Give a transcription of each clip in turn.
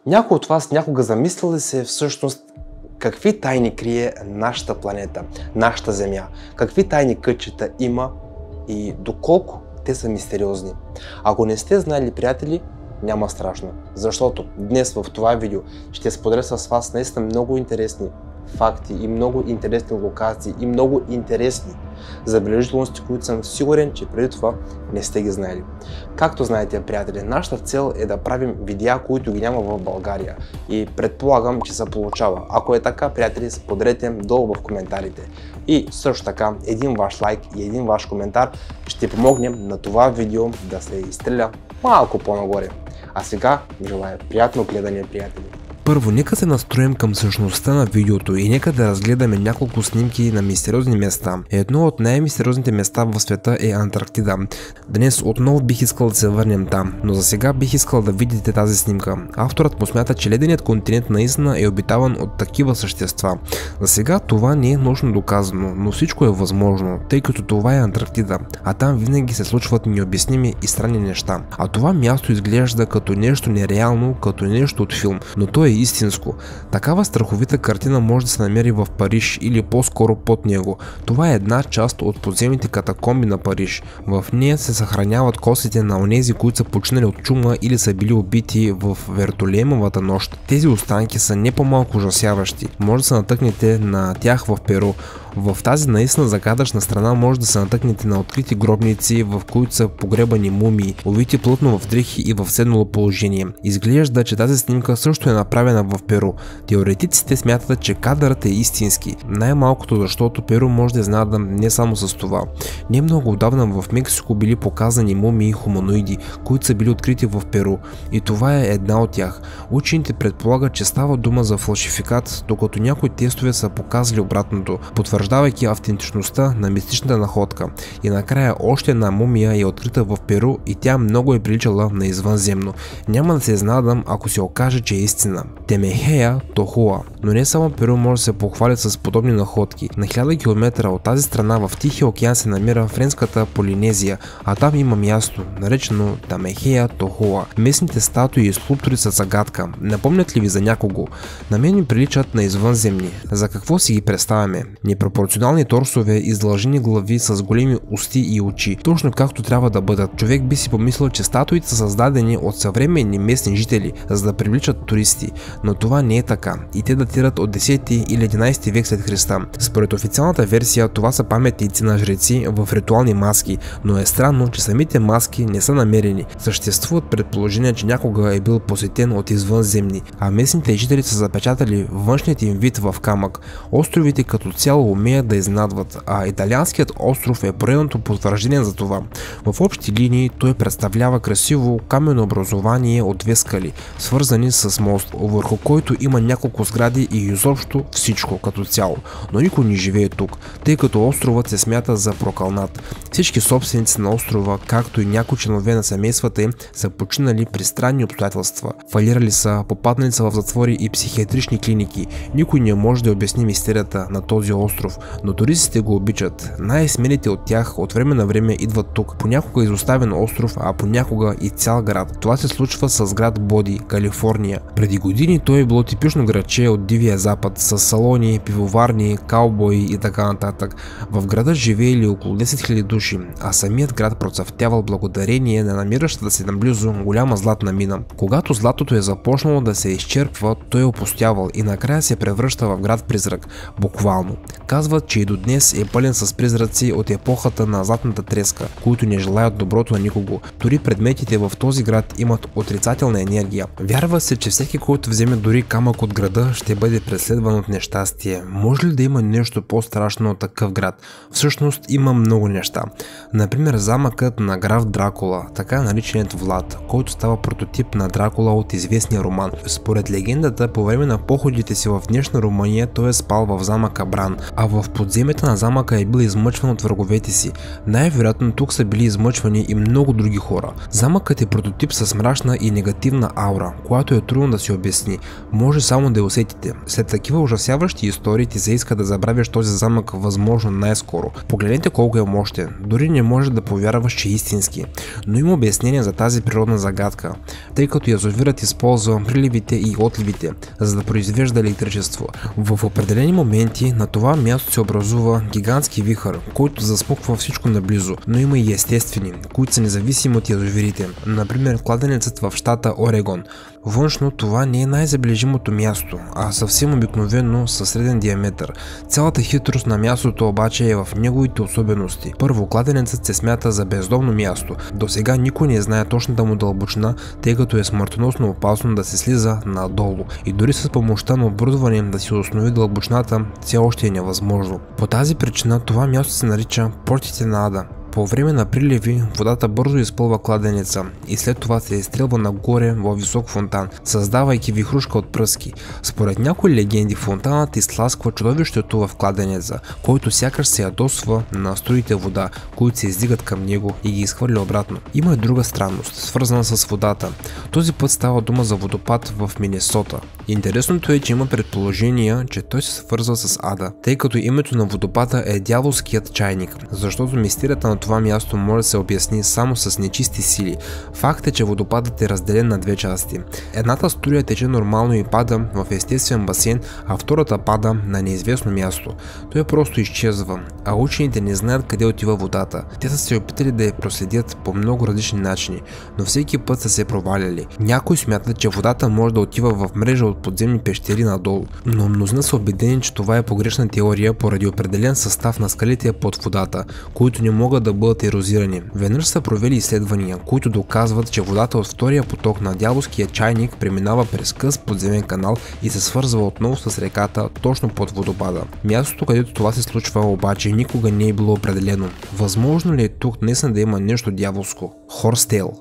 Някой от вас някога замисля ли се всъщност какви тайни крие нашата планета, нашата Земя? Какви тайни кътчета има и доколко те са мистериозни? Ако не сте знали, приятели, няма страшно, защото днес в това видео ще споделя с вас наистина много интересни факти и много интересни локации и много интересни забележителности, които съм сигурен, че преди това не сте ги знаели. Както знаете, приятели, нашата цел е да правим видеа, които ги няма в България и предполагам, че се получава. Ако е така, приятели, споделете долу в коментарите. И също така, един ваш лайк и един ваш коментар ще помогнем на това видео да се изстреля малко по-нагоре. А сега желая приятно гледане, приятели. Първо, нека се настроим към същността на видеото и нека да разгледаме няколко снимки на мистериозни места. Едно от най-мистериозните места в света е Антарктида. Днес отново бих искал да се върнем там, но за сега бих искал да видите тази снимка. Авторът му смята, че леденият континент наистина е обитаван от такива същества. За сега това не е научно доказано, но всичко е възможно, тъй като това е Антарктида, а там винаги се случват необясними и странни неща. А това място изглежда като нещо нереално, като нещо от филм, но то е истинско. Такава страховита картина може да се намери в Париж или по-скоро под него. Това е една част от подземните катакомби на Париж. В нея се съхраняват костите на онези, които са починали от чума или са били убити в Вертолемовата нощ. Тези останки са не по-малко ужасяващи. Може да се натъкнете на тях в Перу. В тази наистина загадъчна страна може да се натъкнете на открити гробници, в които са погребани мумии, увити плътно в дрехи и в седнало положение. Изглежда, че тази снимка също е направена в Перу. Теоретиците смятат, че кадърът е истински, най-малкото защото Перу може да изненада не само с това. Не много отдавна в Мексико били показани мумии хуманоиди, които са били открити в Перу, и това е една от тях. Учените предполагат, че става дума за фалшификат, докато някои тестове са показали обратното, потвърждавайки автентичността на мистичната находка. И накрая още една мумия е открита в Перу и тя много е приличала на извънземно. Няма да се изненадам, ако се окаже, че е истина. Темехея Тохуа. Но не само Перу може да се похвали с подобни находки. На 1000 км от тази страна в Тихия океан се намира френската Полинезия, а там има място, наречено Темехея Тохуа. Местните статуи и скулптури са загадка. Напомнят ли ви за някого? На мен ми приличат на извънземни. За какво си ги представяме? Непропорционални торсове, издължени глави с големи усти и очи, точно както трябва да бъдат. Човек би си помислил, че статуите са създадени от съвременни местни жители, за да привличат туристи, но това не е така и те датират от 10 или 11 век след Христа. Според официалната версия това са паметници на жреци в ритуални маски, но е странно, че самите маски не са намерени. Съществуват предположения, че някога е бил посетен от извънземни, а местните жители са запечатали външният им вид в камък. Островите като цяло умеят да изненадват, а италианският остров е поредното потвърждение за това. В общи линии той представлява красиво каменно образование от две скали, свързани с мост, върху който има няколко сгради и изобщо всичко като цяло, но никой не живее тук, тъй като островът се смята за прокълнат. Всички собственици на острова, както и някои членове на семействата им, са починали при странни обстоятелства. Фалирали са, попаднали са в затвори и психиатрични клиники. Никой не може да обясни мистерията на този остров, но туристите го обичат. Най-смелите от тях от време на време идват тук. Понякога изоставен остров, а понякога и цял град. Това се случва с град Боди, Калифорния. Преди години той е било типично градче от Дивия Запад, с салони, пивоварни, каубои и така нататък. В града живеели около 10 000 души, а самият град процъфтявал благодарение на намиращата се наблизо голяма златна мина. Когато златото е започнало да се изчерпва, той е опустявал и накрая се превръща в град призрак, буквално. Казват, че и до днес е пълен с призраци от епохата на златната треска, които не желаят доброто на никого. Дори предметите в този град имат отрицателна енергия. Вярва се, че всеки, който вземе дори камък от града, ще бъде преследван от нещастие. Може ли да има нещо по-страшно от такъв град? Всъщност има много неща. Например, замъкът на граф Дракула, така нареченият Влад, който става прототип на Дракула от известния роман. Според легендата, по време на походите си в днешна Румъния той е спал в замъка Бран, а в подземията на замъка е бил измъчван от враговете си. Най-вероятно тук са били измъчвани и много други хора. Замъкът е прототип с мрачна и негативна аура, която е трудно да се обясни. Може само да я усетите. След такива ужасяващи истории ти се иска да забравяш този замък възможно най-скоро. Погледнете колко е мощен. Дори не може да повярваш, че е истински. Но има обяснение за тази природна загадка, тъй като язовирът използва приливите и отливите, за да произвежда електричество. В определени моменти на това място се образува гигантски вихър, който засмуква всичко наблизо, но има и естествени, които са независими от язовирите, например кладенецът в щата Орегон. Външно това не е най-забележимото място, а съвсем обикновено със среден диаметър. Цялата хитрост на мястото обаче е в неговите особености. Първо, кладенецът се смята за бездомно място. До сега никой не знае точната му дълбочина, тъй като е смъртоносно опасно да се слиза надолу. И дори с помощта на оборудване да се установи дълбочината все още е невъзможно. По тази причина това място се нарича портите на Ада. По време на приливи водата бързо изпълва кладенеца и след това се изстрелва нагоре във висок фонтан, създавайки вихрушка от пръски. Според някои легенди фонтанът изтласква чудовището в кладенеца, който сякаш се ядосва на струите вода, които се издигат към него и ги изхвърля обратно. Има и друга странност, свързана с водата. Този път става дума за водопад в Минесота. Интересното е, че има предположения, че той се свързва с Ада, тъй като името на водопада е дяволският чайник, защото мистерията на това място може да се обясни само с нечисти сили. Факт е, че водопадът е разделен на две части. Едната струя тече нормално и пада в естествен басейн, а втората пада на неизвестно място. Той просто изчезва, а учените не знаят къде отива водата. Те са се опитали да я проследят по много различни начини, но всеки път са се проваляли. Някои смятат, че водата може да отива в мрежа от подземни пещери надолу, но мнозина са убедени, че това е погрешна теория поради определен състав на скалите под водата, които не могат да бъдат ерозирани. Веднъж са провели изследвания, които доказват, че водата от втория поток на дяволския чайник преминава през къс подземен канал и се свързва отново с реката точно под водопада. Мястото, където това се случва, обаче никога не е било определено. Възможно ли е тук наистина да има нещо дяволско? Хорстейл.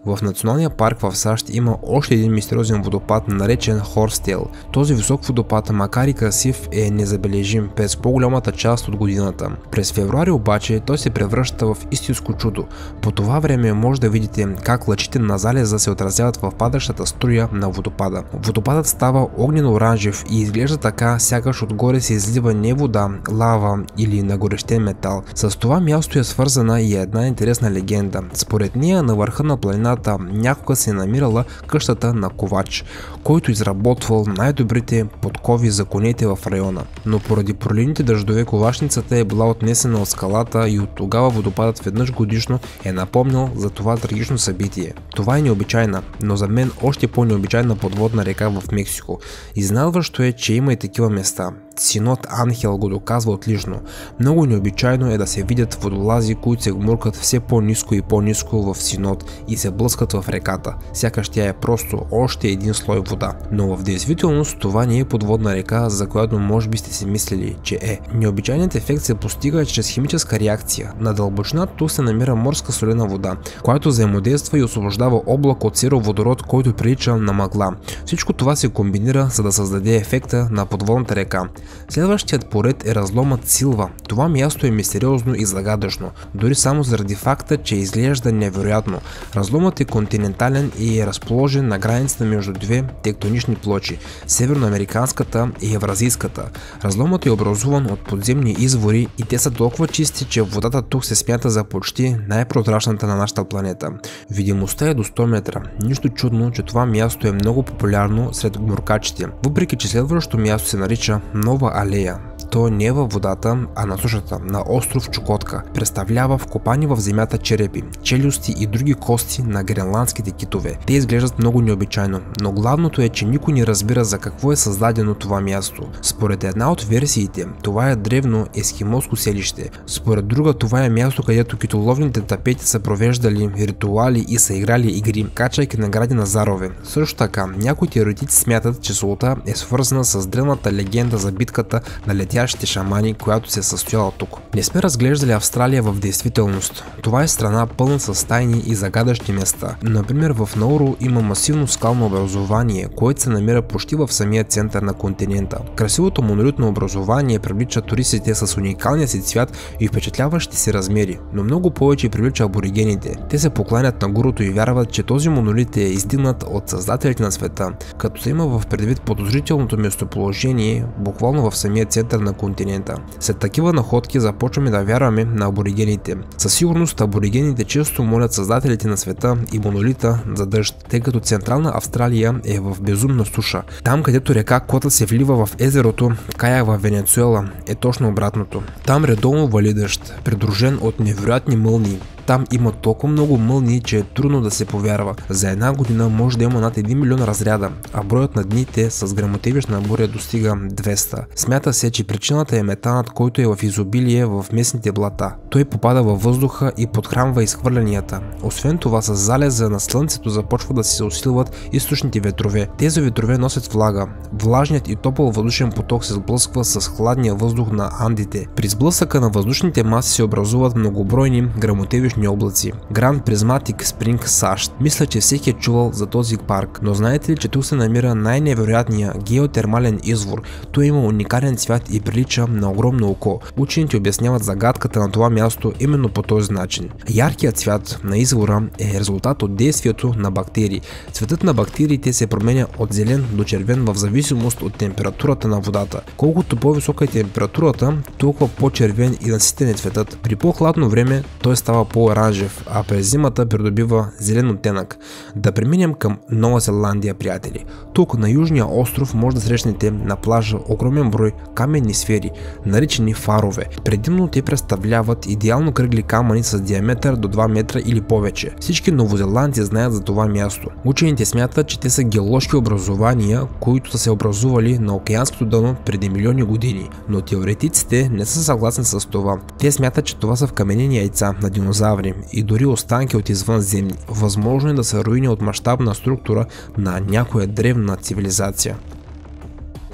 В националния парк в САЩ има още един мистериозен водопад, наречен Хорстейл. Този висок водопад, макар и красив, е незабележим през по-голямата част от годината. През февруари обаче той се превръща в истинско чудо. По това време може да видите как лъчите на залеза се отразяват в падащата струя на водопада. Водопадът става огнено-оранжев и изглежда така, сякаш отгоре се излива не вода, лава или нагорещен метал. С това място е свързана и една интересна легенда. Според нея на върха на планината някога се е намирала къщата на ковач, който изработвал най-добрите подкови за конете в района. Но поради проливните дъждове ковачницата е била отнесена от скалата и от тогава водопадът веднъж годишно е напомнял за това трагично събитие. Това е необичайна, но за мен още по-необичайна подводна река в Мексико. Изненадващо е, че има и такива места. Синод Анхел го доказва отлично. Много необичайно е да се видят водолази, които се гмуркат все по-ниско и по-ниско в Синод и се блъскат в реката. Сякаш тя е просто още един слой вода. Но в действителност това не е подводна река, за която може би сте си мислили, че е. Необичайният ефект се постига чрез химическа реакция. На дълбочина тук се намира морска солена вода, която взаимодейства и освобождава облак от сероводород, който прилича на мъгла. Всичко това се комбинира, за да създаде ефекта на подводната река. Следващият поред е разломът Силва. Това място е мистериозно и загадъчно, дори само заради факта, че изглежда невероятно. Разломът е континентален и е разположен на границата между две тектонични плочи – северноамериканската и евразийската. Разломът е образуван от подземни извори и те са толкова чисти, че водата тук се смята за почти най-прозрачната на нашата планета. Видимостта е до 100 метра. Нищо чудно, че това място е много популярно сред гмуркачите, въпреки че следващото място се нарича Нова алея. То не е във водата, а на сушата, на остров Чукотка. Представлява вкопани в земята черепи, челюсти и други кости на гренландските китове. Те изглеждат много необичайно, но главното е, че никой не разбира за какво е създадено това място. Според една от версиите, това е древно ескимоско селище. Според друга, това е място, където китоловните тапети са провеждали ритуали и са играли игри, качайки награди на зарове. Също така, някои теоретици смятат, че солта е свързана с древната легенда за битката на летящите настоящите шамани, която се е състояла тук. Не сме разглеждали Австралия в действителност. Това е страна пълна с тайни и загадъчни места. Например, в Науру има масивно скално образование, което се намира почти в самия център на континента. Красивото монолитно образование привлича туристите с уникалния си цвят и впечатляващи си размери, но много повече привлича аборигените. Те се покланят на гурото и вярват, че този монолит е издигнат от създателите на света, като се има в предвид подозрителното местоположение буквално в самия център на континента. След такива находки започваме да вярваме на аборигените. Със сигурност аборигените често молят създателите на света и монолита за дъжд, тъй като Централна Австралия е в безумна суша. Там, където река Кота се влива в езерото Кая в Венецуела, е точно обратното. Там редовно вали дъжд, придружен от невероятни мълнии. Там има толкова много мълнии, че е трудно да се повярва. За една година може да има над 1 милион разряда, а броят на дните с гръмотевична буря достига 200. Смята се, че причината е метанът, който е в изобилие в местните блата. Той попада във въздуха и подхранва изхвърлянията. Освен това, с залеза на слънцето започва да се усилват източните ветрове. Тези ветрове носят влага. Влажният и топъл въздушен поток се сблъсква с хладния въздух на Андите. При сблъсъка на въздушните маси се образуват многобройни гръмотевични облаци. Grand Prismatic Spring, САЩ. Мисля, че всеки е чувал за този парк, но знаете ли, че тук се намира най-невероятния геотермален извор? Той има уникален цвят и прилича на огромно око. Учените обясняват загадката на това място именно по този начин. Яркият цвят на извора е резултат от действието на бактерии. Цветът на бактериите се променя от зелен до червен в зависимост от температурата на водата. Колкото по-висока е температурата, толкова по-червен и наситен е цветът. При по-хладно време той става по-оранжев, а през зимата придобива зелен оттенък. Да преминем към Нова Зеландия, приятели. Тук на южния остров може да срещнете на плажа огромен брой каменни сфери, наричани фарове. Предимно те представляват идеално кръгли камъни с диаметър до 2 метра или повече. Всички новозеландци знаят за това място. Учените смятат, че те са геоложки образования, които са се образували на океанското дъно преди милиони години, но теоретиците не са съгласни с това. Те смятат, че това са вкаменени яйца на динозаври и дори останки от извънземни. Възможно е да са руини от мащабна структура на някоя древна цивилизация.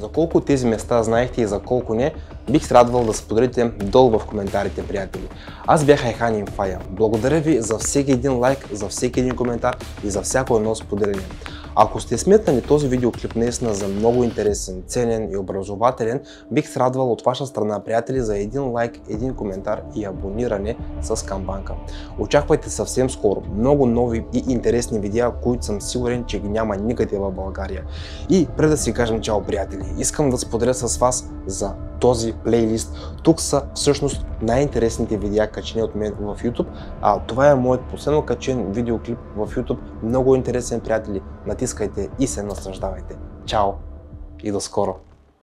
За колко от тези места знаехте и за колко не, бих се радвал да споделите долу в коментарите, приятели. Аз бях Айхан Инфая. Благодаря ви за всеки един лайк, за всеки един коментар и за всяко едно споделение. Ако сте сметнали този видеоклип наистина за много интересен, ценен и образователен, бих се радвал от ваша страна, приятели, за един лайк, един коментар и абониране с камбанка. Очаквайте съвсем скоро много нови и интересни видеа, които съм сигурен, че ги няма никъде в България. И преди да си кажем чао, приятели, искам да споделя с вас за този плейлист. Тук са всъщност най-интересните видеа, качени от мен в YouTube, а това е моят последно качен видеоклип в YouTube. Много интересен, приятели. Натискайте и се наслаждавайте. Чао и до скоро!